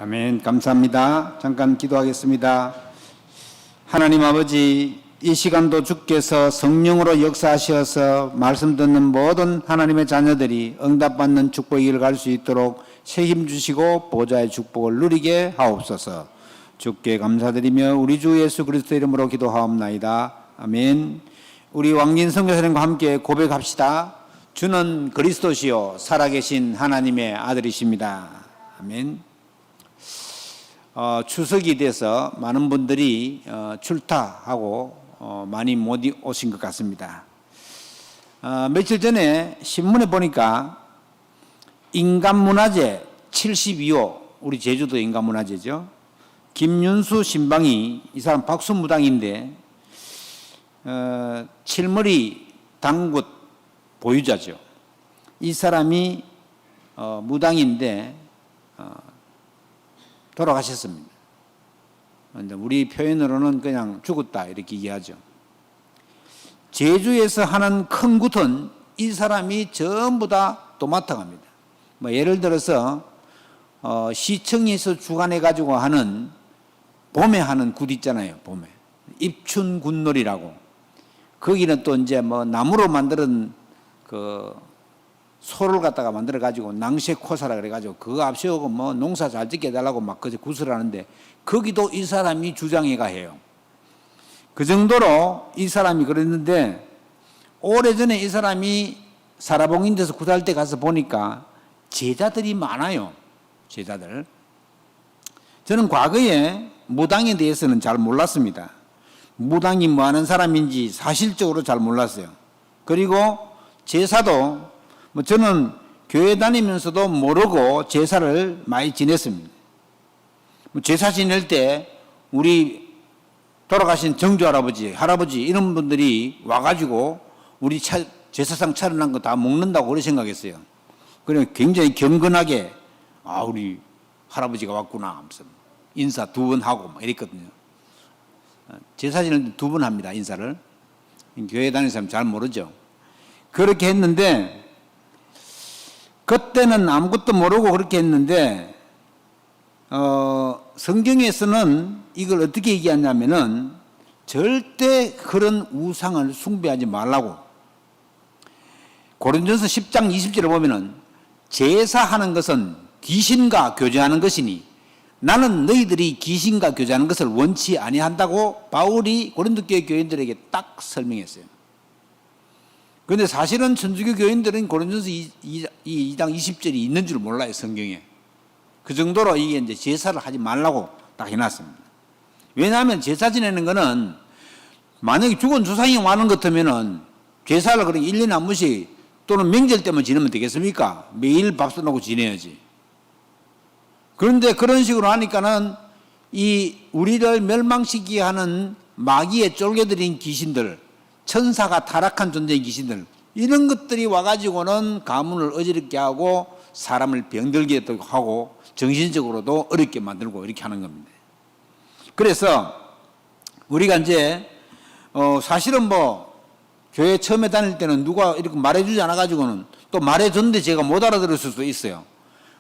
아멘. 감사합니다. 잠깐 기도하겠습니다. 하나님 아버지, 이 시간도 주께서 성령으로 역사하셔서 말씀 듣는 모든 하나님의 자녀들이 응답받는 축복의 길을 갈 수 있도록 책임주시고 보좌의 축복을 누리게 하옵소서. 주께 감사드리며 우리 주 예수 그리스도 이름으로 기도하옵나이다. 아멘. 우리 왕진 선교사님과 함께 고백합시다. 주는 그리스도시요 살아계신 하나님의 아들이십니다. 아멘. 추석이 돼서 많은 분들이 출타하고 많이 못 오신 것 같습니다. 며칠 전에 신문에 보니까 인간문화재 72호, 우리 제주도 인간문화재죠. 김윤수 신방이, 이 사람 박수무당인데 칠머리 당굿 보유자죠. 이 사람이 무당인데 돌아가셨습니다. 그런데 우리 표현으로는 그냥 죽었다 이렇게 이해하죠. 제주에서 하는 큰 굿은 이 사람이 전부 다 도맡아갑니다. 예를 들어서 시청에서 주관해 가지고 하는 봄에 하는 굿 있잖아요. 봄에 입춘굿놀이라고. 거기는 또 이제 나무로 만드는 그 소를 갖다가 만들어 가지고 낭셰코사라 그래 가지고 그거 앞세우고 농사 잘 짓게 해달라고 막 그저 굿을 하는데 거기도 이 사람이 주장해가 해요. 그 정도로 이 사람이 그랬는데 오래전에 이 사람이 사라봉인 데서 굿할 때 가서 보니까 제자들이 많아요. 제자들. 저는 과거에 무당에 대해서는 잘 몰랐습니다. 무당이 뭐 하는 사람인지 사실적으로 잘 몰랐어요. 그리고 제사도 저는 교회 다니면서도 모르고 제사를 많이 지냈습니다. 제사 지낼 때 우리 돌아가신 정조 할아버지, 할아버지 이런 분들이 와가지고 우리 제사상 차려놓은 거 다 먹는다고 그렇게 생각했어요. 그래 굉장히 경건하게 우리 할아버지가 왔구나 하면서 인사 2번 하고 막 이랬거든요. 제사 지낼 때 2번 합니다, 인사를. 교회 다니는 사람 잘 모르죠. 그렇게 했는데 그때는 아무것도 모르고 그렇게 했는데 성경에서는 이걸 어떻게 얘기하냐면은 절대 그런 우상을 숭배하지 말라고. 고린도전서 10장 20절을 보면은 제사하는 것은 귀신과 교제하는 것이니 나는 너희들이 귀신과 교제하는 것을 원치 아니한다고 바울이 고린도 교회 교인들에게 딱 설명했어요. 그런데 사실은 천주교 교인들은 고린도전서 2장 20절이 있는 줄 몰라요, 성경에. 그 정도로 이게 이제 제사를 하지 말라고 딱 해놨습니다. 왜냐하면 제사 지내는 거는 만약에 죽은 조상이 와는 것 같으면은 제사를 그렇게 1년에 한 번씩 또는 명절 때만 지내면 되겠습니까? 매일 밥솥 놓고 지내야지. 그런데 그런 식으로 하니까는 이 우리를 멸망시키게 하는 마귀에 쫄겨들인 귀신들, 천사가 타락한 존재의 귀신들, 이런 것들이 와가지고는 가문을 어지럽게 하고 사람을 병들게 하고 정신적으로도 어렵게 만들고 이렇게 하는 겁니다. 그래서 우리가 이제 사실은 교회 처음에 다닐 때는 누가 이렇게 말해주지 않아가지고는 또 말해줬는데 제가 못 알아들을 수도 있어요.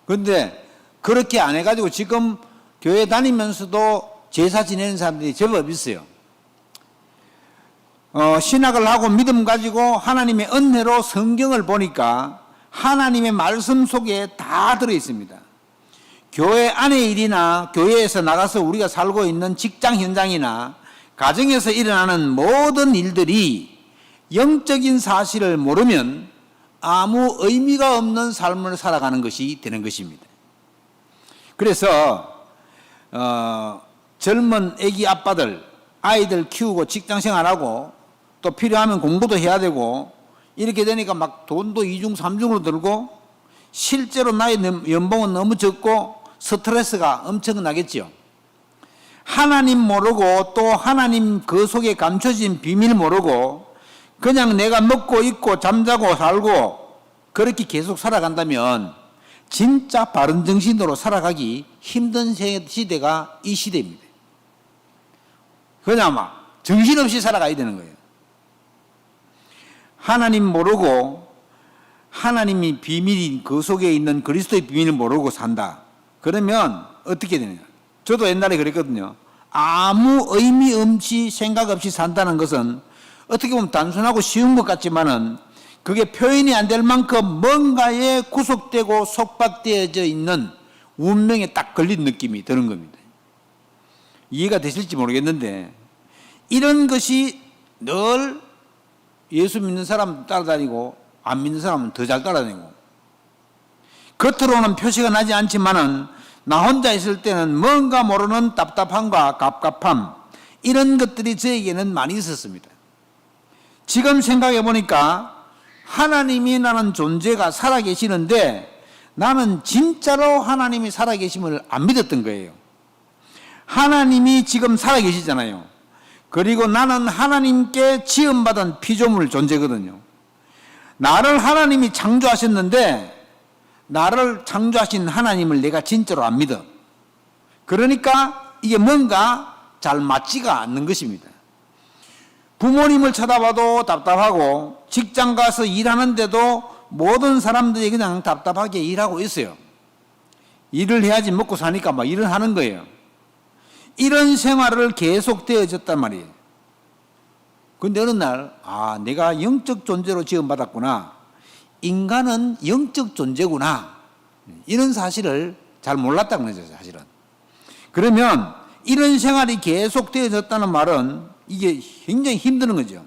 그런데 그렇게 안 해가지고 지금 교회 다니면서도 제사 지내는 사람들이 제법 있어요. 신학을 하고 믿음 가지고 하나님의 은혜로 성경을 보니까 하나님의 말씀 속에 다 들어있습니다. 교회 안의 일이나 교회에서 나가서 우리가 살고 있는 직장 현장이나 가정에서 일어나는 모든 일들이 영적인 사실을 모르면 아무 의미가 없는 삶을 살아가는 것이 되는 것입니다. 그래서 젊은 애기 아빠들, 아이들 키우고 직장 생활하고 또 필요하면 공부도 해야 되고 이렇게 되니까 막 돈도 2중 3중으로 들고 실제로 나의 연봉은 너무 적고 스트레스가 엄청나겠죠. 하나님 모르고 또 하나님 그 속에 감춰진 비밀 모르고 그냥 내가 먹고 입고 잠자고 살고 그렇게 계속 살아간다면 진짜 바른 정신으로 살아가기 힘든 시대가 이 시대입니다. 그냥 막 정신없이 살아가야 되는 거예요. 하나님 모르고 하나님이 비밀인 그 속에 있는 그리스도의 비밀을 모르고 산다. 그러면 어떻게 되느냐? 저도 옛날에 그랬거든요. 아무 의미 없이 생각 없이 산다는 것은 어떻게 보면 단순하고 쉬운 것 같지만은 그게 표현이 안 될 만큼 뭔가에 구속되고 속박되어져 있는 운명에 딱 걸린 느낌이 드는 겁니다. 이해가 되실지 모르겠는데 이런 것이 늘 예수 믿는 사람 따라다니고 안 믿는 사람은 더 잘 따라다니고 겉으로는 표시가 나지 않지만은 나 혼자 있을 때는 뭔가 모르는 답답함과 갑갑함 이런 것들이 저에게는 많이 있었습니다. 지금 생각해 보니까 하나님이 나는 존재가 살아계시는데 나는 진짜로 하나님이 살아계심을 안 믿었던 거예요. 하나님이 지금 살아계시잖아요. 그리고 나는 하나님께 지음받은 피조물 존재거든요. 나를 하나님이 창조하셨는데 나를 창조하신 하나님을 내가 진짜로 안 믿어. 그러니까 이게 뭔가 잘 맞지가 않는 것입니다. 부모님을 쳐다봐도 답답하고 직장 가서 일하는데도 모든 사람들이 그냥 답답하게 일하고 있어요. 일을 해야지 먹고 사니까 막 일을 하는 거예요. 이런 생활을 계속되어졌단 말이에요. 그런데 어느 날 내가 영적 존재로 지음받았구나. 인간은 영적 존재구나. 이런 사실을 잘 몰랐다는 거죠, 사실은. 그러면 이런 생활이 계속되어졌다는 말은 이게 굉장히 힘드는 거죠.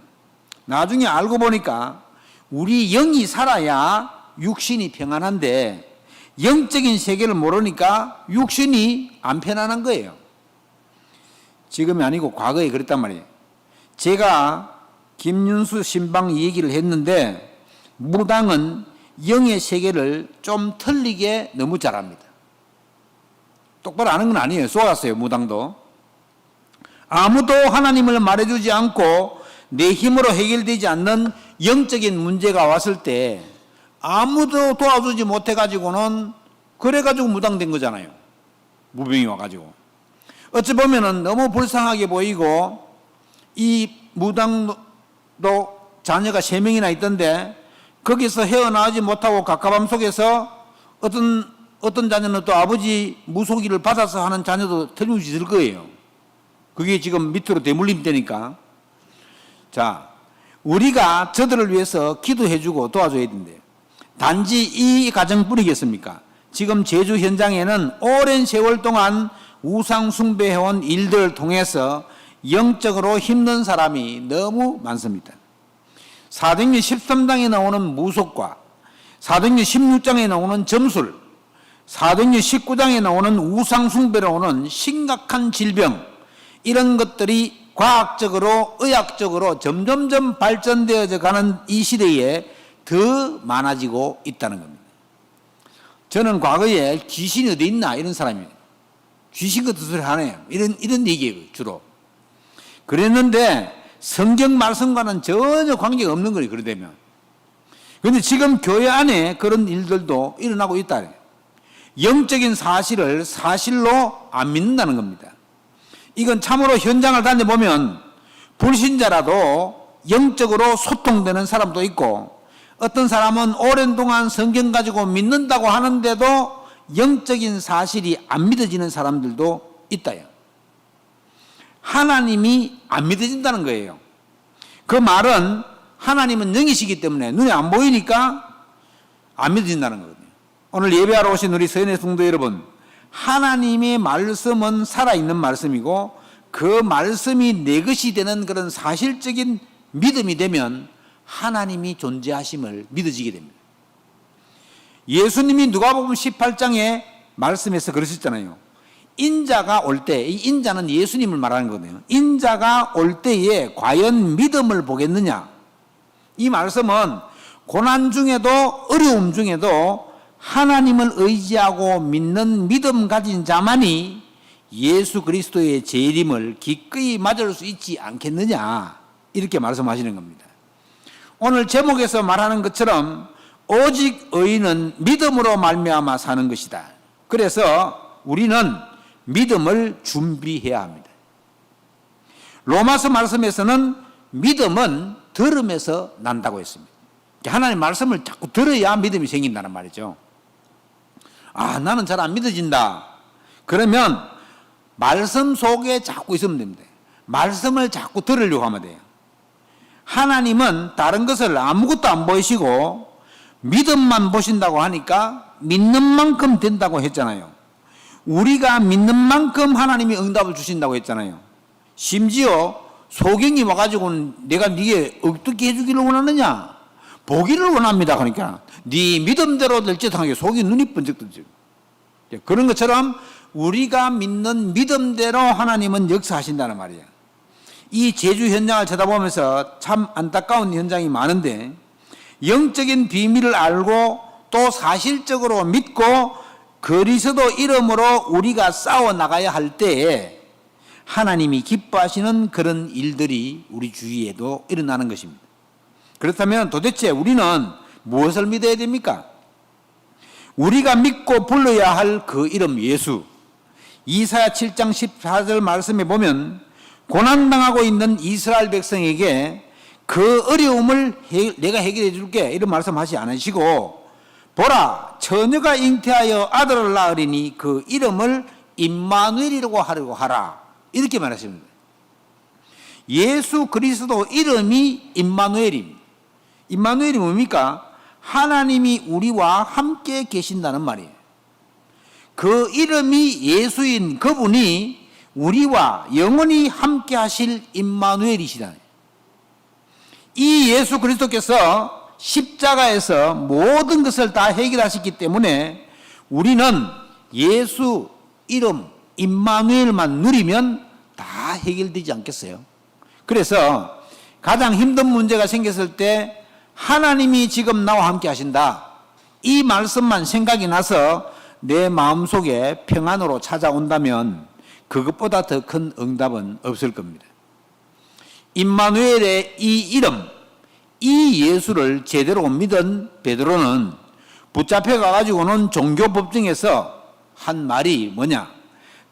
나중에 알고 보니까 우리 영이 살아야 육신이 평안한데 영적인 세계를 모르니까 육신이 안 편안한 거예요. 지금이 아니고 과거에 그랬단 말이에요. 제가 김윤수 신방 이 얘기를 했는데 무당은 영의 세계를 좀 틀리게 너무 잘합니다. 똑바로 아는 건 아니에요. 쏘았어요, 무당도. 아무도 하나님을 말해주지 않고 내 힘으로 해결되지 않는 영적인 문제가 왔을 때 아무도 도와주지 못해가지고는 그래가지고 무당된 거잖아요. 무병이 와가지고. 어찌 보면은 너무 불쌍하게 보이고 이 무당도 자녀가 3명이나 있던데 거기서 헤어나오지 못하고 갑갑함 속에서 어떤 자녀는 또 아버지 무속기를 받아서 하는 자녀도 틀림없이 있을 거예요. 그게 지금 밑으로 대물림되니까. 자, 우리가 저들을 위해서 기도해주고 도와줘야 된대요. 단지 이 가정뿐이겠습니까? 지금 제주 현장에는 오랜 세월 동안 우상 숭배해온 일들을 통해서 영적으로 힘든 사람이 너무 많습니다. 사도행전 13장에 나오는 무속과 사도행전 16장에 나오는 점술, 사도행전 19장에 나오는 우상 숭배로 오는 심각한 질병, 이런 것들이 과학적으로 의학적으로 점점점 발전되어져 가는 이 시대에 더 많아지고 있다는 겁니다. 저는 과거에 귀신이 어디 있나 이런 사람이에요. 귀신 같은 소리 하네요. 이런 얘기예요, 주로. 그랬는데 성경 말씀과는 전혀 관계가 없는 거예요, 그러되면. 그런데 지금 교회 안에 그런 일들도 일어나고 있다. 영적인 사실을 사실로 안 믿는다는 겁니다. 이건 참으로 현장을 다녀보면 불신자라도 영적으로 소통되는 사람도 있고 어떤 사람은 오랜 동안 성경 가지고 믿는다고 하는데도 영적인 사실이 안 믿어지는 사람들도 있다요. 하나님이 안 믿어진다는 거예요. 그 말은 하나님은 영이시기 때문에 눈에 안 보이니까 안 믿어진다는 거거든요. 오늘 예배하러 오신 우리 서연의 성도 여러분, 하나님의 말씀은 살아있는 말씀이고 그 말씀이 내 것이 되는 그런 사실적인 믿음이 되면 하나님이 존재하심을 믿어지게 됩니다. 예수님이 누가복음 18장에 말씀해서 그러셨잖아요. 인자가 올 때, 이 인자는 예수님을 말하는 거거든요. 인자가 올 때에 과연 믿음을 보겠느냐? 이 말씀은 고난 중에도 어려움 중에도 하나님을 의지하고 믿는 믿음 가진 자만이 예수 그리스도의 재림을 기꺼이 맞을 수 있지 않겠느냐, 이렇게 말씀하시는 겁니다. 오늘 제목에서 말하는 것처럼 오직 의인은 믿음으로 말미암아 사는 것이다. 그래서 우리는 믿음을 준비해야 합니다. 로마서 말씀에서는 믿음은 들음에서 난다고 했습니다. 하나님의 말씀을 자꾸 들어야 믿음이 생긴다는 말이죠. 아, 나는 잘 안 믿어진다. 그러면 말씀 속에 자꾸 있으면 됩니다. 말씀을 자꾸 들으려고 하면 돼요. 하나님은 다른 것을 아무것도 안 보이시고 믿음만 보신다고 하니까 믿는 만큼 된다고 했잖아요. 우리가 믿는 만큼 하나님이 응답을 주신다고 했잖아요. 심지어 소경이 와가지고는 내가 네게 어떻게 해주기를 원하느냐? 보기를 원합니다. 그러니까 네 믿음대로 될지 하게 속이 눈이 번쩍 뜨죠. 그런 것처럼 우리가 믿는 믿음대로 하나님은 역사하신다는 말이에요. 이 제주 현장을 쳐다보면서 참 안타까운 현장이 많은데 영적인 비밀을 알고 또 사실적으로 믿고 그리스도 이름으로 우리가 싸워 나가야 할 때에 하나님이 기뻐하시는 그런 일들이 우리 주위에도 일어나는 것입니다. 그렇다면 도대체 우리는 무엇을 믿어야 됩니까? 우리가 믿고 불러야 할 그 이름 예수. 이사야 7장 14절 말씀에 보면 고난당하고 있는 이스라엘 백성에게 그 어려움을 내가 해결해 줄게 이런 말씀하지 않으시고 보라 처녀가 잉태하여 아들을 낳으리니 그 이름을 임마누엘이라고 하려고 하라 이렇게 말하십니다. 예수 그리스도 이름이 임마누엘입니다. 임마누엘이 뭡니까? 하나님이 우리와 함께 계신다는 말이에요. 그 이름이 예수인 그분이 우리와 영원히 함께 하실 임마누엘이시다. 이 예수 그리스도께서 십자가에서 모든 것을 다 해결하셨기 때문에 우리는 예수 이름 임마누엘만 누리면 다 해결되지 않겠어요? 그래서 가장 힘든 문제가 생겼을 때 하나님이 지금 나와 함께 하신다. 이 말씀만 생각이 나서 내 마음속에 평안으로 찾아온다면 그것보다 더 큰 응답은 없을 겁니다. 임마누엘의 이 이름, 이 예수를 제대로 믿은 베드로는 붙잡혀 가지고는 종교 법정에서 한 말이 뭐냐?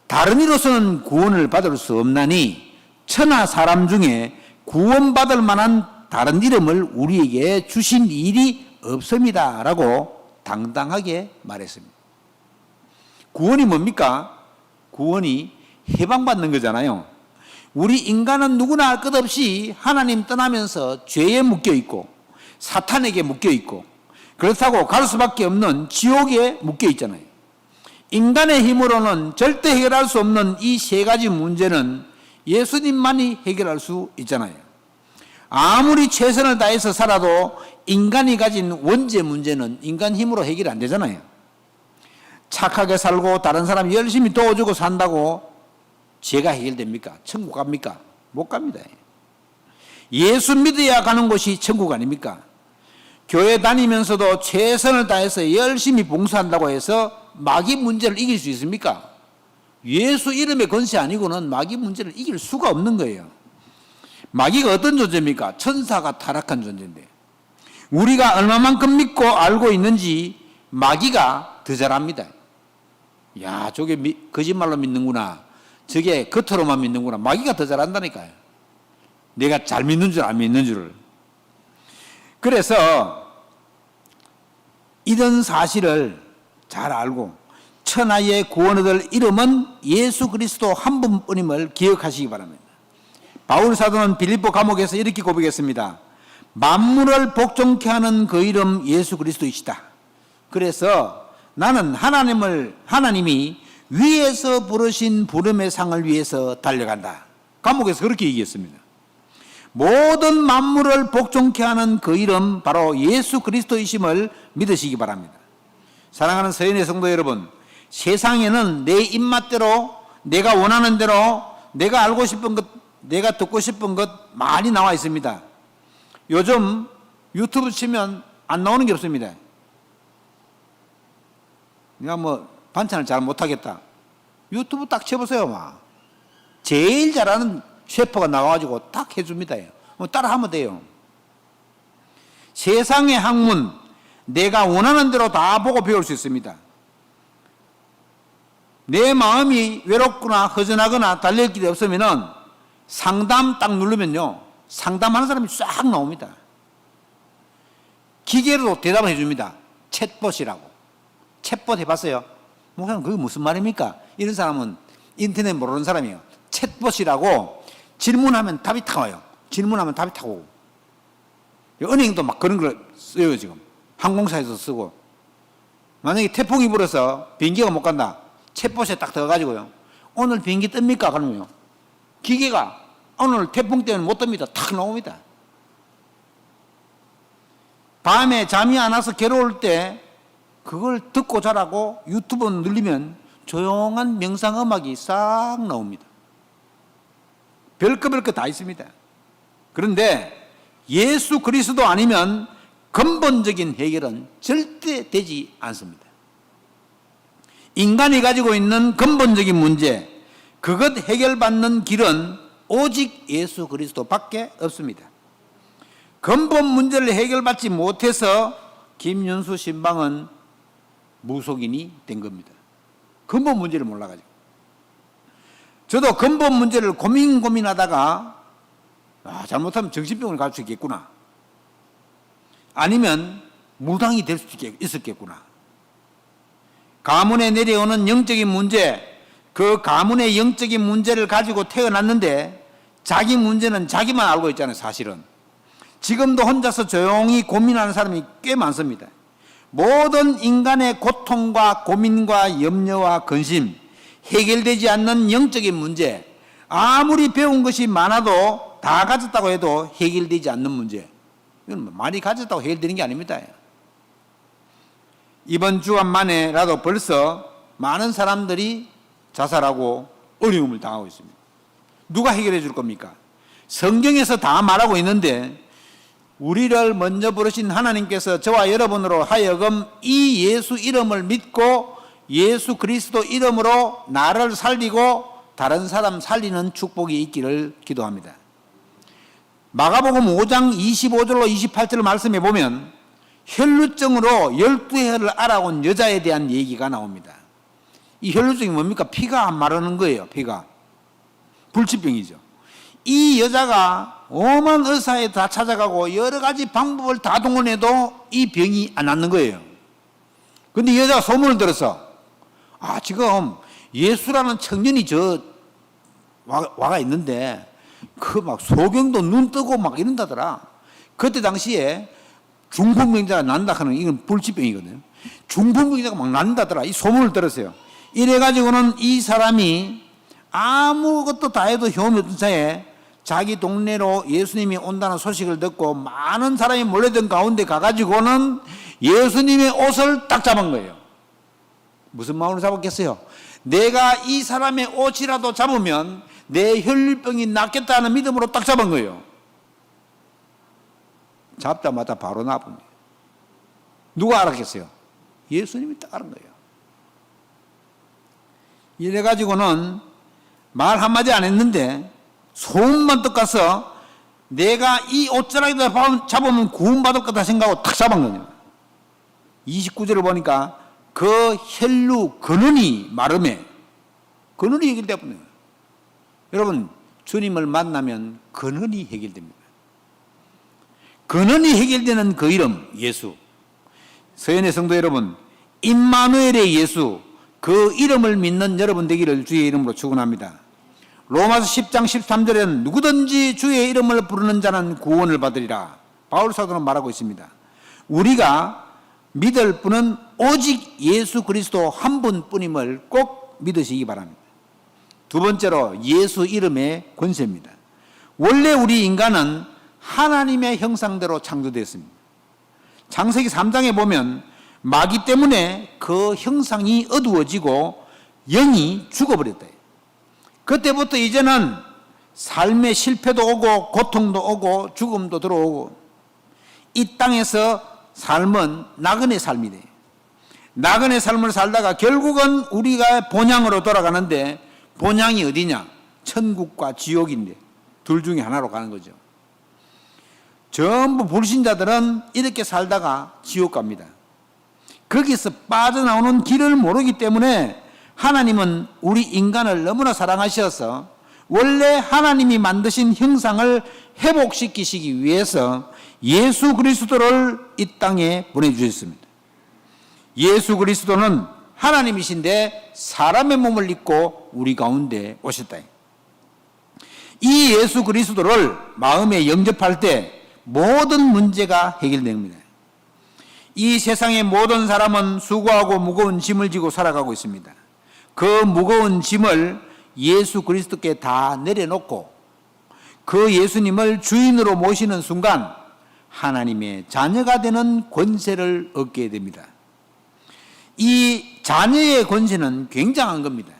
다른 이로서는 구원을 받을 수 없나니 천하 사람 중에 구원받을 만한 다른 이름을 우리에게 주신 일이 없습니다. 라고 당당하게 말했습니다. 구원이 뭡니까? 구원이 해방받는 거잖아요. 우리 인간은 누구나 끝없이 하나님 떠나면서 죄에 묶여있고 사탄에게 묶여있고 그렇다고 갈 수밖에 없는 지옥에 묶여있잖아요. 인간의 힘으로는 절대 해결할 수 없는 이 세 가지 문제는 예수님만이 해결할 수 있잖아요. 아무리 최선을 다해서 살아도 인간이 가진 원죄 문제는 인간 힘으로 해결이 안 되잖아요. 착하게 살고 다른 사람 열심히 도와주고 산다고 죄가 해결됩니까? 천국 갑니까? 못 갑니다. 예수 믿어야 가는 곳이 천국 아닙니까? 교회 다니면서도 최선을 다해서 열심히 봉사한다고 해서 마귀 문제를 이길 수 있습니까? 예수 이름의 권세 아니고는 마귀 문제를 이길 수가 없는 거예요. 마귀가 어떤 존재입니까? 천사가 타락한 존재인데 우리가 얼마만큼 믿고 알고 있는지 마귀가 더 잘합니다. 야, 저게 거짓말로 믿는구나. 저게 겉으로만 믿는구나. 마귀가 더 잘한다니까요. 내가 잘 믿는 줄 안 믿는 줄을. 그래서 이런 사실을 잘 알고 천하의 구원 얻을 이름은 예수 그리스도 한 분뿐임을 기억하시기 바랍니다. 바울 사도는 빌립보 감옥에서 이렇게 고백했습니다. 만물을 복종케 하는 그 이름 예수 그리스도이시다. 그래서 나는 하나님이 위에서 부르신 부름의 상을 위해서 달려간다. 감옥에서 그렇게 얘기했습니다. 모든 만물을 복종케 하는 그 이름 바로 예수 그리스도이심을 믿으시기 바랍니다. 사랑하는 서인의 성도 여러분, 세상에는 내 입맛대로 내가 원하는 대로 내가 알고 싶은 것 내가 듣고 싶은 것 많이 나와 있습니다. 요즘 유튜브 치면 안 나오는 게 없습니다. 내가 뭐 반찬을 잘 못하겠다. 유튜브 딱 쳐보세요. 막. 제일 잘하는 셰프가 나와가지고 딱 해줍니다. 뭐 따라하면 돼요. 세상의 학문 내가 원하는 대로 다 보고 배울 수 있습니다. 내 마음이 외롭거나 허전하거나 달릴 길이 없으면은 상담 딱 누르면요. 상담하는 사람이 싹 나옵니다. 기계로 대답을 해줍니다. 챗봇이라고. 챗봇 해봤어요? 목사님 그게 무슨 말입니까? 이런 사람은 인터넷 모르는 사람이에요. 챗봇이라고 질문하면 답이 타 와요. 질문하면 답이 타고 오고. 은행도 막 그런 걸 써요 지금. 항공사에서 쓰고. 만약에 태풍이 불어서 비행기가 못 간다. 챗봇에 딱 들어가지고요. 오늘 비행기 뜹니까? 그러면요. 기계가 오늘 태풍 때문에 못 뜹니다. 탁 나옵니다. 밤에 잠이 안 와서 괴로울 때 그걸 듣고 자라고 유튜브 눌리면 조용한 명상음악이 싹 나옵니다. 별거 다 있습니다. 그런데 예수 그리스도 아니면 근본적인 해결은 절대 되지 않습니다. 인간이 가지고 있는 근본적인 문제, 그것 해결받는 길은 오직 예수 그리스도밖에 없습니다. 근본 문제를 해결받지 못해서 김윤수 신방은 무속인이 된 겁니다. 근본 문제를 몰라가지고. 저도 근본 문제를 고민하다가 잘못하면 정신병을 갈 수 있겠구나. 아니면 무당이 될 수도 있었겠구나. 가문에 내려오는 영적인 문제, 그 가문의 영적인 문제를 가지고 태어났는데 자기 문제는 자기만 알고 있잖아요, 사실은. 지금도 혼자서 조용히 고민하는 사람이 꽤 많습니다. 모든 인간의 고통과 고민과 염려와 근심, 해결되지 않는 영적인 문제, 아무리 배운 것이 많아도 다 가졌다고 해도 해결되지 않는 문제. 이건 많이 가졌다고 해결되는 게 아닙니다. 이번 주간만에라도 벌써 많은 사람들이 자살하고 어려움을 당하고 있습니다. 누가 해결해 줄 겁니까? 성경에서 다 말하고 있는데 우리를 먼저 부르신 하나님께서 저와 여러분으로 하여금 이 예수 이름을 믿고 예수 그리스도 이름으로 나를 살리고 다른 사람 살리는 축복이 있기를 기도합니다. 마가복음 5장 25절로 28절 말씀에 보면 혈루증으로 12해를 알아온 여자에 대한 얘기가 나옵니다. 이 혈루증이 뭡니까? 피가 안 마르는 거예요. 피가. 불치병이죠. 이 여자가 오만 의사에 다 찾아가고 여러 가지 방법을 다 동원해도 이 병이 안 낫는 거예요. 그런데 이 여자가 소문을 들어서 지금 예수라는 청년이 와가 있는데 그 막 소경도 눈 뜨고 막 이런다더라. 그때 당시에 중풍병자가 난다 하는 이건 불치병이거든요. 중풍병자가 막 난다더라. 이 소문을 들었어요. 이래가지고는 이 사람이 아무것도 다 해도 효험이 없던 차에 자기 동네로 예수님이 온다는 소식을 듣고 많은 사람이 몰려든 가운데 가가지고는 예수님의 옷을 딱 잡은 거예요. 무슨 마음으로 잡았겠어요? 내가 이 사람의 옷이라도 잡으면 내 혈류병이 낫겠다는 믿음으로 딱 잡은 거예요. 잡자마자 바로 나쁩니다. 누가 알았겠어요? 예수님이 딱 알은 거예요. 이래가지고는 말 한마디 안 했는데 소문만 떡 가서 내가 이 옷자락에다 잡으면 구원받을 거다 생각하고 탁 잡은 거예요. 29절을 보니까 그 혈루 근원이 마름에 근원이 해결되었군요. 여러분 주님을 만나면 근원이 해결됩니다. 근원이 해결되는 그 이름 예수. 서연의 성도 여러분, 임마누엘의 예수, 그 이름을 믿는 여러분 되기를 주의 이름으로 축원합니다. 로마서 10장 13절에는 누구든지 주의 이름을 부르는 자는 구원을 받으리라. 바울 사도는 말하고 있습니다. 우리가 믿을 분은 오직 예수 그리스도 한 분뿐임을 꼭 믿으시기 바랍니다. 두 번째로 예수 이름의 권세입니다. 원래 우리 인간은 하나님의 형상대로 창조되었습니다. 창세기 3장에 보면 마귀 때문에 그 형상이 어두워지고 영이 죽어버렸다. 그때부터 이제는 삶의 실패도 오고 고통도 오고 죽음도 들어오고 이 땅에서 삶은 나그네 삶이래. 나그네 삶을 살다가 결국은 우리가 본향으로 돌아가는데 본향이 어디냐? 천국과 지옥인데 둘 중에 하나로 가는 거죠. 전부 불신자들은 이렇게 살다가 지옥 갑니다. 거기서 빠져나오는 길을 모르기 때문에 하나님은 우리 인간을 너무나 사랑하셔서 원래 하나님이 만드신 형상을 회복시키시기 위해서 예수 그리스도를 이 땅에 보내주셨습니다. 예수 그리스도는 하나님이신데 사람의 몸을 입고 우리 가운데 오셨다. 이 예수 그리스도를 마음에 영접할 때 모든 문제가 해결됩니다. 이 세상의 모든 사람은 수고하고 무거운 짐을 지고 살아가고 있습니다. 그 무거운 짐을 예수 그리스도께 다 내려놓고 그 예수님을 주인으로 모시는 순간 하나님의 자녀가 되는 권세를 얻게 됩니다. 이 자녀의 권세는 굉장한 겁니다.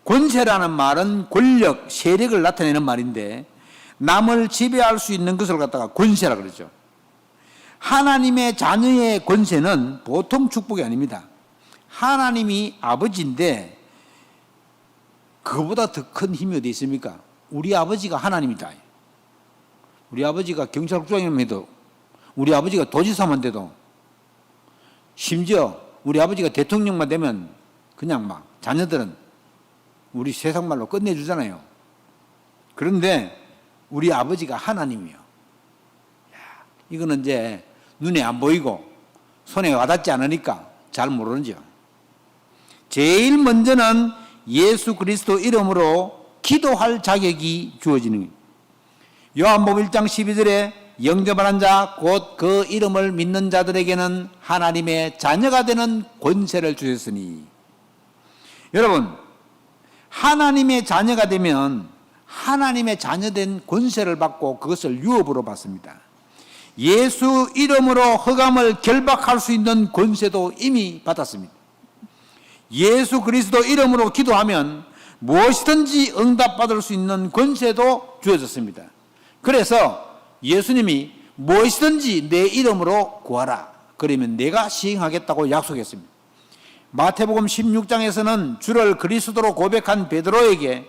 권세라는 말은 권력, 세력을 나타내는 말인데 남을 지배할 수 있는 것을 갖다가 권세라 그러죠. 하나님의 자녀의 권세는 보통 축복이 아닙니다. 하나님이 아버지인데 그보다 더 큰 힘이 어디 있습니까? 우리 아버지가 하나님이다. 우리 아버지가 경찰국장이면 해도, 우리 아버지가 도지사만 돼도, 심지어 우리 아버지가 대통령만 되면 그냥 막 자녀들은 우리 세상 말로 끝내주잖아요. 그런데 우리 아버지가 하나님이요. 이거는 이제 눈에 안 보이고 손에 와닿지 않으니까 잘 모르죠. 제일 먼저는 예수 그리스도 이름으로 기도할 자격이 주어지는 거예요. 요한복음 1장 12절에 영접하는 자 곧 그 이름을 믿는 자들에게는 하나님의 자녀가 되는 권세를 주셨으니. 여러분, 하나님의 자녀가 되면 하나님의 자녀된 권세를 받고 그것을 유업으로 받습니다. 예수 이름으로 흑암을 결박할 수 있는 권세도 이미 받았습니다. 예수 그리스도 이름으로 기도하면 무엇이든지 응답받을 수 있는 권세도 주어졌습니다. 그래서 예수님이 무엇이든지 내 이름으로 구하라. 그러면 내가 시행하겠다고 약속했습니다. 마태복음 16장에서는 주를 그리스도로 고백한 베드로에게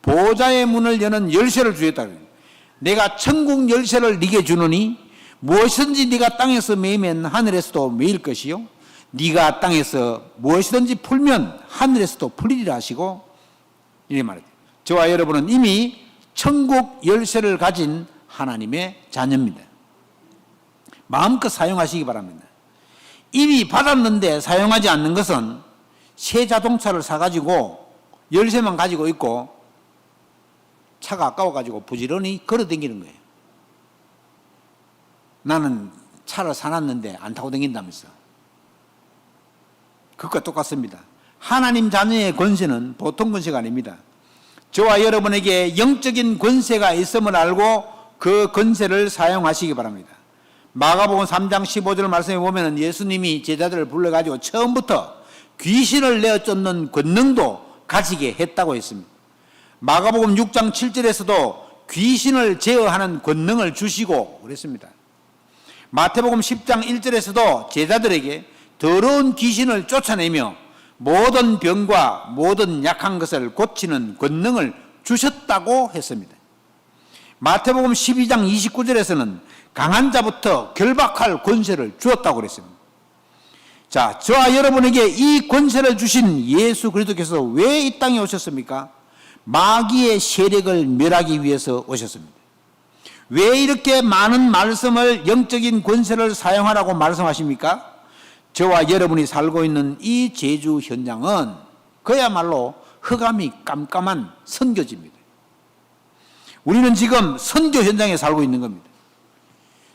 보좌의 문을 여는 열쇠를 주었다. 내가 천국 열쇠를 네게 주노니 무엇이든지 네가 땅에서 매이면 하늘에서도 매일 것이요 네가 땅에서 무엇이든지 풀면 하늘에서도 풀리리라 하시고 이렇게 말해요. 저와 여러분은 이미 천국 열쇠를 가진 하나님의 자녀입니다. 마음껏 사용하시기 바랍니다. 이미 받았는데 사용하지 않는 것은 새 자동차를 사가지고 열쇠만 가지고 있고 차가 아까워가지고 부지런히 걸어 다니는 거예요. 나는 차를 사놨는데 안 타고 다닌다면서. 그것과 똑같습니다. 하나님 자녀의 권세는 보통 권세가 아닙니다. 저와 여러분에게 영적인 권세가 있음을 알고 그 권세를 사용하시기 바랍니다. 마가복음 3장 15절 말씀에 보면 예수님이 제자들을 불러가지고 처음부터 귀신을 내어 쫓는 권능도 가지게 했다고 했습니다. 마가복음 6장 7절에서도 귀신을 제어하는 권능을 주시고 그랬습니다. 마태복음 10장 1절에서도 제자들에게 더러운 귀신을 쫓아내며 모든 병과 모든 약한 것을 고치는 권능을 주셨다고 했습니다. 마태복음 12장 29절에서는 강한 자부터 결박할 권세를 주었다고 그랬습니다. 자, 저와 여러분에게 이 권세를 주신 예수 그리스도께서 왜 이 땅에 오셨습니까? 마귀의 세력을 멸하기 위해서 오셨습니다. 왜 이렇게 많은 말씀을 영적인 권세를 사용하라고 말씀하십니까? 저와 여러분이 살고 있는 이 제주 현장은 그야말로 흑암이 깜깜한 선교지입니다. 우리는 지금 선교 현장에 살고 있는 겁니다.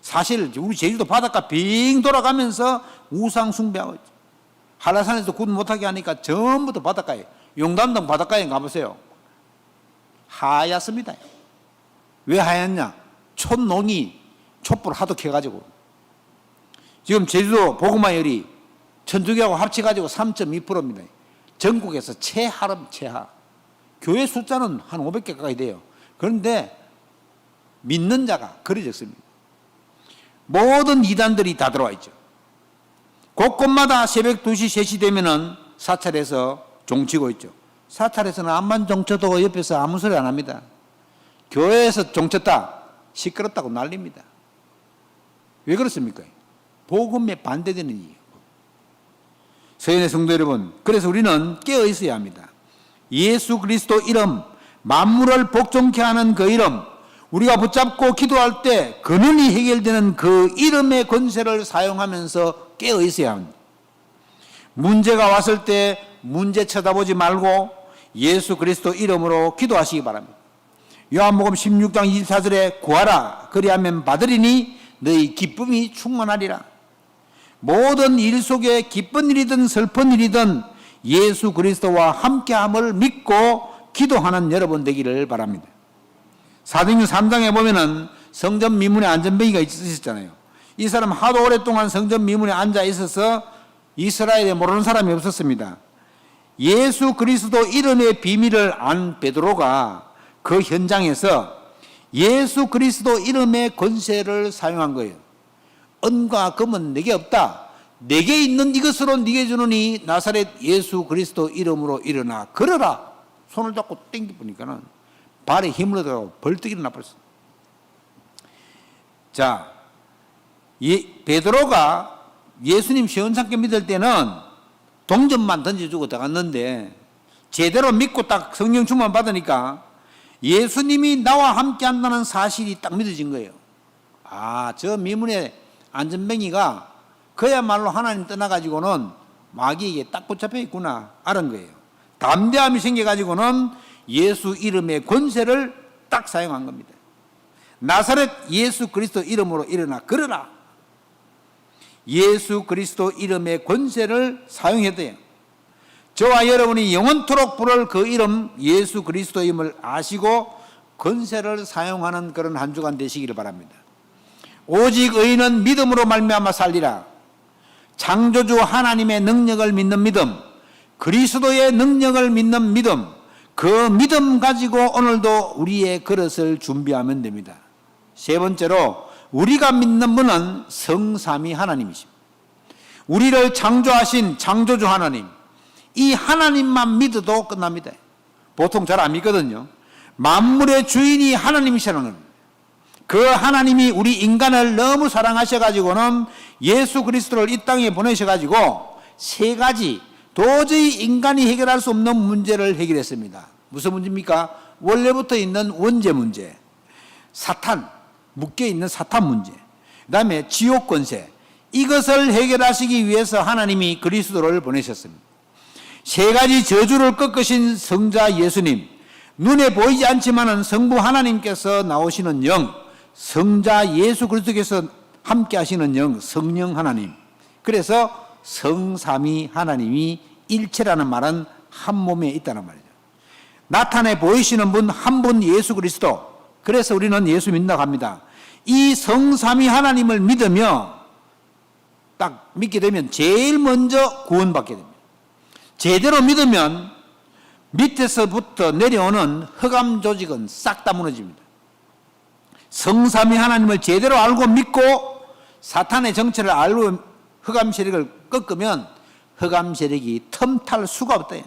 사실 우리 제주도 바닷가 빙 돌아가면서 우상 숭배하고 있죠. 한라산에서 굿 못하게 하니까 전부 다 바닷가에, 용담동 바닷가에 가보세요. 하얗습니다. 왜 하얗냐? 촛농이 촛불 하도 켜가지고. 지금 제주도 보그마열이 천주교하고 합쳐가지고 3.2%입니다. 전국에서 최하. 교회 숫자는 한 500개 가까이 돼요. 그런데 믿는 자가 그리 적습니다. 모든 이단들이 다 들어와 있죠. 곳곳마다 새벽 2시, 3시 되면은 사찰에서 종치고 있죠. 사찰에서는 암만 종쳐도 옆에서 아무 소리 안 합니다. 교회에서 종쳤다, 시끄럽다고 난립니다. 왜 그렇습니까? 복음에 반대되는 이유. 서연의 성도 여러분, 그래서 우리는 깨어 있어야 합니다. 예수 그리스도 이름, 만물을 복종케 하는 그 이름, 우리가 붙잡고 기도할 때 근원이 해결되는 그 이름의 권세를 사용하면서 깨어 있어야 합니다. 문제가 왔을 때 문제 쳐다보지 말고 예수 그리스도 이름으로 기도하시기 바랍니다. 요한복음 16장 24절에 구하라 그리하면 받으리니 너희 기쁨이 충만하리라. 모든 일 속에 기쁜 일이든 슬픈 일이든 예수 그리스도와 함께함을 믿고 기도하는 여러분 되기를 바랍니다. 사도행전 3장에 보면은 성전 미문에 안전뱅이가 있었잖아요. 이 사람 하도 오랫동안 성전 미문에 앉아 있어서 이스라엘에 모르는 사람이 없었습니다. 예수 그리스도 이름의 비밀을 안 베드로가 그 현장에서 예수 그리스도 이름의 권세를 사용한 거예요. 은과 금은 내게 없다. 내게 있는 이것으로 네게 주노니 나사렛 예수 그리스도 이름으로 일어나 걸어라. 손을 잡고 땡겨 보니까는 발에 힘을 얻어 벌떡 일어나 버렸어. 자, 베드로가 예수님 시원찮게 믿을 때는 동전만 던져주고 들어갔는데 제대로 믿고 딱 성령 충만 받으니까 예수님이 나와 함께 한다는 사실이 딱 믿어진 거예요. 아, 저 미문의 안전뱅이가 그야말로 하나님 떠나가지고는 마귀에게 딱 붙잡혀 있구나 알은 거예요. 담대함이 생겨가지고는 예수 이름의 권세를 딱 사용한 겁니다. 나사렛 예수 그리스도 이름으로 일어나 걸어라. 예수 그리스도 이름의 권세를 사용했대요. 저와 여러분이 영원토록 부를 그 이름 예수 그리스도임을 아시고 권세를 사용하는 그런 한 주간 되시기를 바랍니다. 오직 의인은 믿음으로 말미암아 살리라. 창조주 하나님의 능력을 믿는 믿음, 그리스도의 능력을 믿는 믿음, 그 믿음 가지고 오늘도 우리의 그릇을 준비하면 됩니다. 세 번째로 우리가 믿는 분은 성삼위 하나님이십니다. 우리를 창조하신 창조주 하나님, 이 하나님만 믿어도 끝납니다. 보통 잘 안 믿거든요. 만물의 주인이 하나님이시라는 겁니다. 그 하나님이 우리 인간을 너무 사랑하셔가지고는 예수 그리스도를 이 땅에 보내셔가지고 세 가지 도저히 인간이 해결할 수 없는 문제를 해결했습니다. 무슨 문제입니까? 원래부터 있는 원죄 문제, 사탄, 묶여있는 사탄 문제, 그 다음에 지옥 권세, 이것을 해결하시기 위해서 하나님이 그리스도를 보내셨습니다. 세 가지 저주를 꺾으신 성자 예수님, 눈에 보이지 않지만은 성부 하나님께서 나오시는 영, 성자 예수 그리스도께서 함께 하시는 영, 성령 하나님. 그래서 성삼위 하나님이 일체라는 말은 한 몸에 있다는 말이죠. 나타내 보이시는 분 한 분 예수 그리스도. 그래서 우리는 예수 믿는다고 합니다. 이 성삼위 하나님을 믿으며 딱 믿게 되면 제일 먼저 구원받게 됩니다. 제대로 믿으면 밑에서부터 내려오는 흑암 조직은 싹 다 무너집니다. 성삼위 하나님을 제대로 알고 믿고 사탄의 정체를 알고 흑암 세력을 꺾으면 흑암 세력이 틈탈 수가 없다.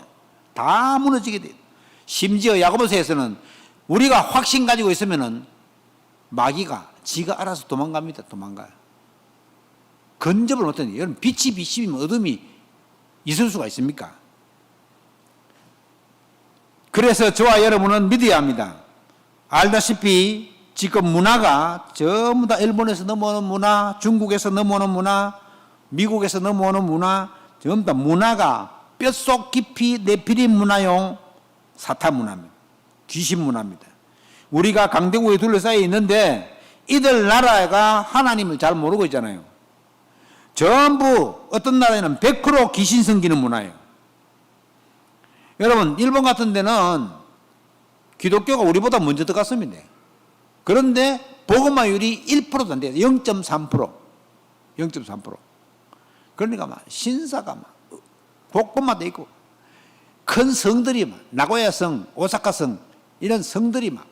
다 무너지게 돼요. 심지어 야고보서에서는 우리가 확신 가지고 있으면은 마귀가 지가 알아서 도망갑니다. 도망가요. 근접을 못하는, 여러분 빛이 비치면 어둠이 있을 수가 있습니까? 그래서 저와 여러분은 믿어야 합니다. 알다시피 지금 문화가 전부 다 일본에서 넘어오는 문화, 중국에서 넘어오는 문화, 미국에서 넘어오는 문화, 전부 다 문화가 뼛속 깊이 네피림 문화용 사탄 문화입니다. 귀신 문화입니다. 우리가 강대국에 둘러싸여 있는데 이들 나라가 하나님을 잘 모르고 있잖아요. 전부 어떤 나라에는 100% 귀신 섬기는 문화예요. 여러분 일본 같은 데는 기독교가 우리보다 먼저 들어갔습니다. 그런데 복음화율이 1%도 안 돼요. 0.3%. 0.3%. 그러니까 막 신사가 막 곳곳마다 있고 큰 성들이 막 나고야 성, 오사카 성 이런 성들이 막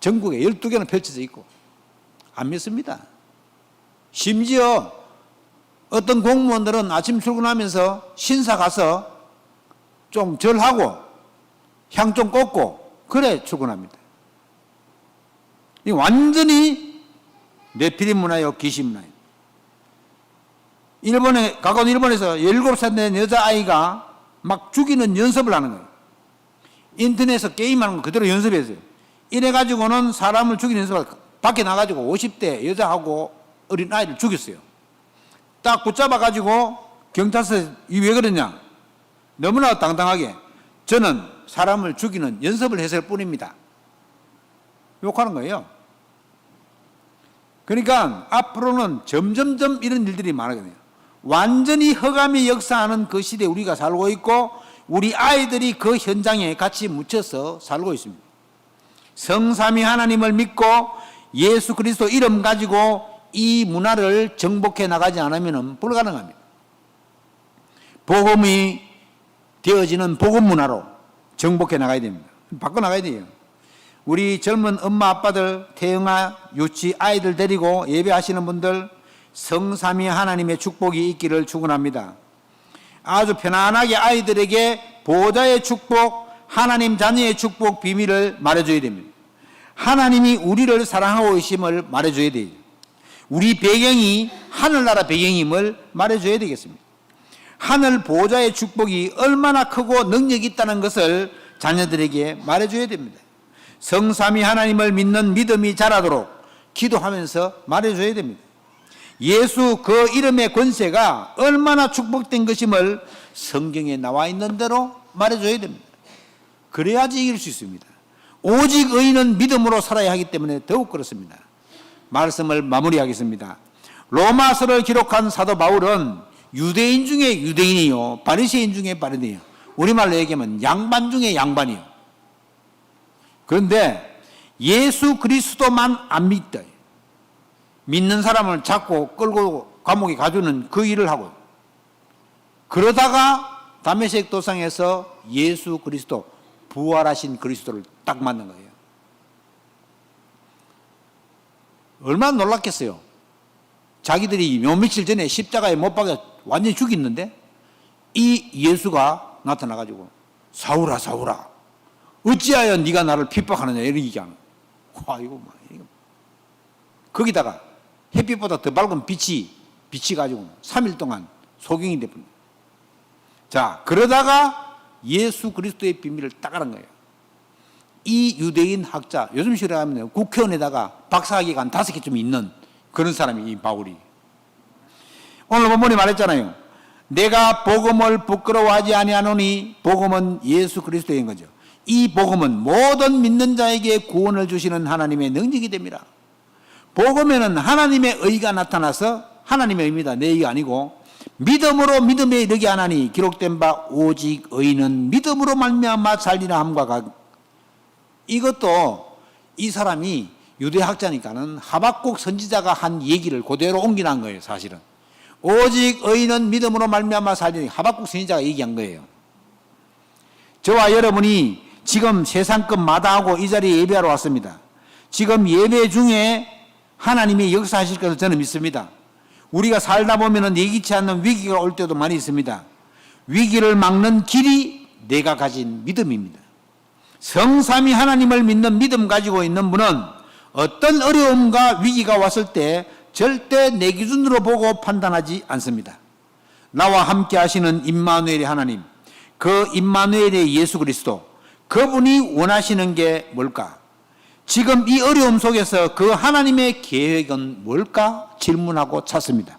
전국에 12개는 펼쳐져 있고 안 믿습니다. 심지어 어떤 공무원들은 아침 출근하면서 신사 가서 좀 절하고 향 좀 꽂고 그래 출근합니다. 이 완전히 네피림 문화요, 귀신 문화요. 가까운 일본에서 17살 된 여자아이가 막 죽이는 연습을 하는 거예요. 인터넷에서 게임하는 거 그대로 연습했어요. 이래가지고는 사람을 죽이는 연습을 밖에 나가지고 50대 여자하고 어린아이를 죽였어요. 딱 붙잡아가지고 경찰서에 왜 그러냐? 너무나 당당하게 저는 사람을 죽이는 연습을 했을 뿐입니다. 욕하는 거예요. 그러니까 앞으로는 점점점 이런 일들이 많아거든요. 완전히 허감이 역사하는 그 시대에 우리가 살고 있고 우리 아이들이 그 현장에 같이 묻혀서 살고 있습니다. 성삼위 하나님을 믿고 예수 그리스도 이름 가지고 이 문화를 정복해 나가지 않으면 불가능합니다. 복음이 되어지는 복음 문화로 정복해 나가야 됩니다. 바꿔 나가야 돼요. 우리 젊은 엄마 아빠들, 태영아 유치 아이들 데리고 예배하시는 분들 성삼위 하나님의 축복이 있기를 축원합니다. 아주 편안하게 아이들에게 보호자의 축복, 하나님 자녀의 축복 비밀을 말해줘야 됩니다. 하나님이 우리를 사랑하고 계심을 말해줘야 돼요. 우리 배경이 하늘나라 배경임을 말해줘야 되겠습니다. 하늘 보호자의 축복이 얼마나 크고 능력이 있다는 것을 자녀들에게 말해줘야 됩니다. 성삼위 하나님을 믿는 믿음이 자라도록 기도하면서 말해줘야 됩니다. 예수 그 이름의 권세가 얼마나 축복된 것임을 성경에 나와 있는 대로 말해줘야 됩니다. 그래야지 이길 수 있습니다. 오직 의인은 믿음으로 살아야 하기 때문에 더욱 그렇습니다. 말씀을 마무리하겠습니다. 로마서를 기록한 사도 바울은 유대인 중에 유대인이요 바리새인 중에 바리새인이요, 우리말로 얘기하면 양반 중에 양반이요. 그런데 예수 그리스도만 안 믿다. 믿는 사람을 잡고 끌고 감옥에 가두는 그 일을 하고, 그러다가 다메섹 도상에서 예수 그리스도, 부활하신 그리스도를 딱 만난 거예요. 얼마나 놀랐겠어요. 자기들이 몇 며칠 전에 십자가에 못 박아 완전히 죽였는데 이 예수가 나타나가지고 사울아 사울아 어찌하여 네가 나를 핍박하느냐 이런 얘기하는 거예요. 이거 거기다가 햇빛보다 더 밝은 빛이 비치가지고 3일 동안 소경이 돼버립니다. 자, 그러다가 예수 그리스도의 비밀을 딱 알은 거예요. 이 유대인 학자, 요즘 시대로 하면 국회의원에다가 박사학위가 한 5개쯤 있는 그런 사람이 이 바울이. 오늘 본문에 말했잖아요. 내가 복음을 부끄러워하지 아니하노니 복음은 예수 그리스도인 거죠. 이 복음은 모든 믿는 자에게 구원을 주시는 하나님의 능력이 됩니다. 복음에는 하나님의 의가 나타나서 하나님의 의입니다. 내 의가 아니고 믿음으로 믿음에 이르게 하나니 기록된 바 오직 의인은 믿음으로 말미암아 살리라 함과 같. 이것도 이 사람이 유대학자니까는 하박국 선지자가 한 얘기를 그대로 옮겨난 거예요. 사실은 오직 의인은 믿음으로 말미암아 살리니 하박국 선지자가 얘기한 거예요. 저와 여러분이 지금 세상 것 마다하고 이 자리에 예배하러 왔습니다. 지금 예배 중에 하나님이 역사하실 것을 저는 믿습니다. 우리가 살다 보면 예기치 않는 위기가 올 때도 많이 있습니다. 위기를 막는 길이 내가 가진 믿음입니다. 성삼위 하나님을 믿는 믿음 가지고 있는 분은 어떤 어려움과 위기가 왔을 때 절대 내 기준으로 보고 판단하지 않습니다. 나와 함께 하시는 임마누엘의 하나님, 그 임마누엘의 예수 그리스도, 그분이 원하시는 게 뭘까? 지금 이 어려움 속에서 그 하나님의 계획은 뭘까? 질문하고 찾습니다.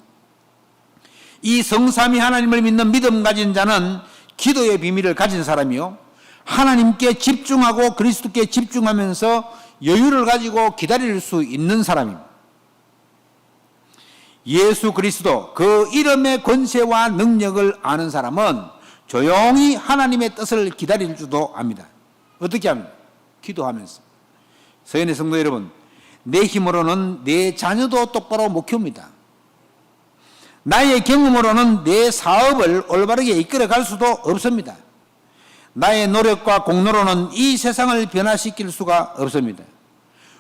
이 성삼위 하나님을 믿는 믿음 가진 자는 기도의 비밀을 가진 사람이요, 하나님께 집중하고 그리스도께 집중하면서 여유를 가지고 기다릴 수 있는 사람입니다. 예수 그리스도 그 이름의 권세와 능력을 아는 사람은 조용히 하나님의 뜻을 기다릴 줄도 압니다. 어떻게 합니까? 기도하면서. 서연의 성도 여러분, 내 힘으로는 내 자녀도 똑바로 못 키웁니다. 나의 경험으로는 내 사업을 올바르게 이끌어갈 수도 없습니다. 나의 노력과 공로로는 이 세상을 변화시킬 수가 없습니다.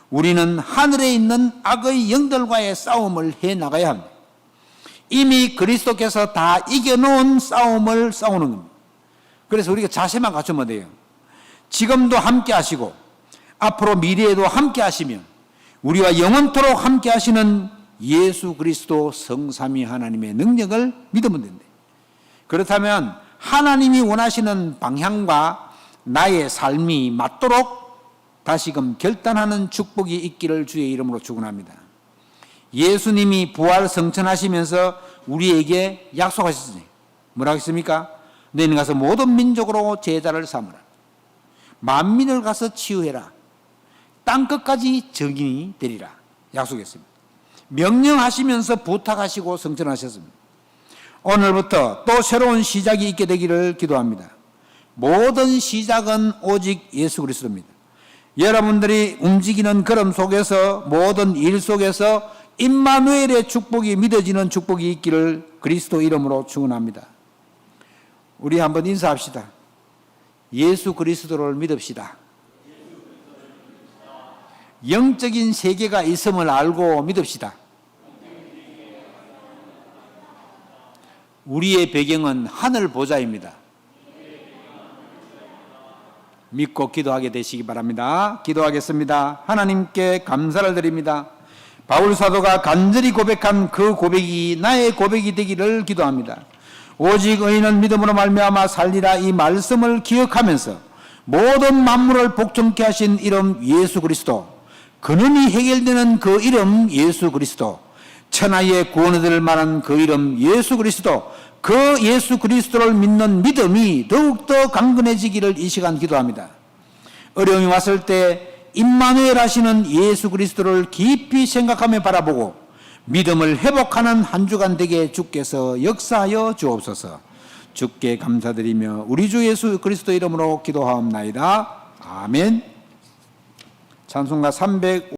우리는 하늘에 있는 악의 영들과의 싸움을 해나가야 합니다. 이미 그리스도께서 다 이겨놓은 싸움을 싸우는 겁니다. 그래서 우리가 자세만 갖추면 돼요. 지금도 함께 하시고 앞으로 미래에도 함께 하시며 우리와 영원토록 함께 하시는 예수 그리스도 성삼위 하나님의 능력을 믿으면 된다. 그렇다면 하나님이 원하시는 방향과 나의 삶이 맞도록 다시금 결단하는 축복이 있기를 주의 이름으로 축원합니다. 예수님이 부활 성천하시면서 우리에게 약속하셨으니 뭐라고 했습니까? 너희는 가서 모든 민족으로 제자를 삼으라. 만민을 가서 치유해라. 땅끝까지 증인이 되리라. 약속했습니다. 명령하시면서 부탁하시고 성천하셨습니다. 오늘부터 또 새로운 시작이 있게 되기를 기도합니다. 모든 시작은 오직 예수 그리스도입니다. 여러분들이 움직이는 걸음 속에서 모든 일 속에서 임마누엘의 축복이 믿어지는 축복이 있기를 그리스도 이름으로 축원합니다. 우리 한번 인사합시다. 예수 그리스도를 믿읍시다. 영적인 세계가 있음을 알고 믿읍시다. 우리의 배경은 하늘 보좌입니다. 믿고 기도하게 되시기 바랍니다. 기도하겠습니다. 하나님께 감사를 드립니다. 바울 사도가 간절히 고백한 그 고백이 나의 고백이 되기를 기도합니다. 오직 의인은 믿음으로 말미암아 살리라 이 말씀을 기억하면서 모든 만물을 복종케 하신 이름 예수 그리스도, 근원이 해결되는 그 이름 예수 그리스도, 천하의 구원을 얻을 만한 그 이름 예수 그리스도, 그 예수 그리스도를 믿는 믿음이 더욱더 강건해지기를 이 시간 기도합니다. 어려움이 왔을 때 임마누엘 하시는 예수 그리스도를 깊이 생각하며 바라보고 믿음을 회복하는 한 주간 되게 주께서 역사하여 주옵소서. 주께 감사드리며 우리 주 예수 그리스도 이름으로 기도하옵나이다. 아멘. 찬송가 300